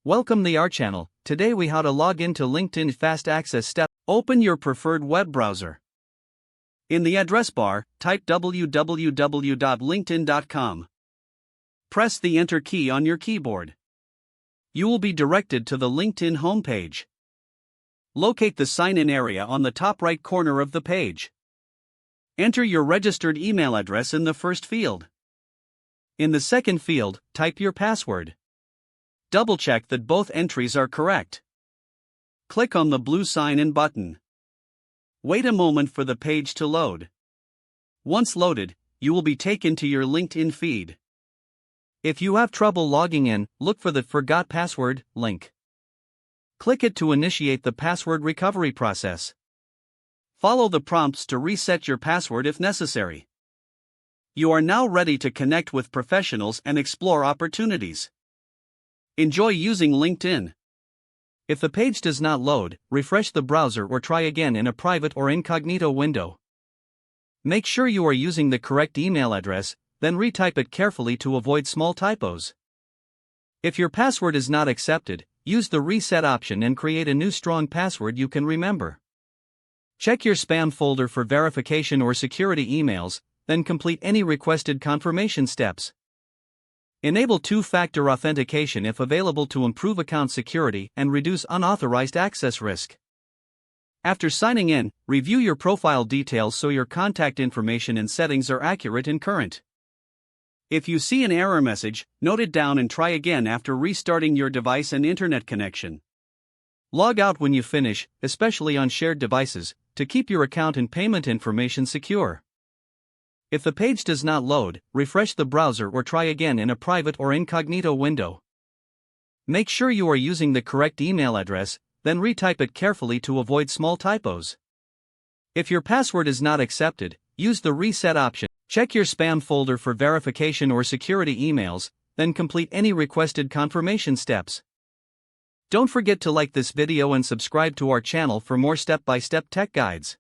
Welcome to our channel. Today we how to log into LinkedIn Fast Access step. Open your preferred web browser. In the address bar, type www.linkedin.com. Press the Enter key on your keyboard. You will be directed to the LinkedIn homepage. Locate the sign-in area on the top right corner of the page. Enter your registered email address in the first field. In the second field, type your password. Double-check that both entries are correct. Click on the blue sign-in button. Wait a moment for the page to load. Once loaded, you will be taken to your LinkedIn feed. If you have trouble logging in, look for the Forgot Password link. Click it to initiate the password recovery process. Follow the prompts to reset your password if necessary. You are now ready to connect with professionals and explore opportunities. Enjoy using LinkedIn. If the page does not load, refresh the browser or try again in a private or incognito window. Make sure you are using the correct email address, then retype it carefully to avoid small typos. If your password is not accepted, use the reset option and create a new strong password you can remember. Check your spam folder for verification or security emails, then complete any requested confirmation steps. Enable two-factor authentication if available to improve account security and reduce unauthorized access risk. After signing in, review your profile details so your contact information and settings are accurate and current. If you see an error message, note it down and try again after restarting your device and internet connection. Log out when you finish, especially on shared devices, to keep your account and payment information secure. If the page does not load, refresh the browser or try again in a private or incognito window. Make sure you are using the correct email address, then retype it carefully to avoid small typos. If your password is not accepted, use the reset option. Check your spam folder for verification or security emails, then complete any requested confirmation steps. Don't forget to like this video and subscribe to our channel for more step-by-step tech guides.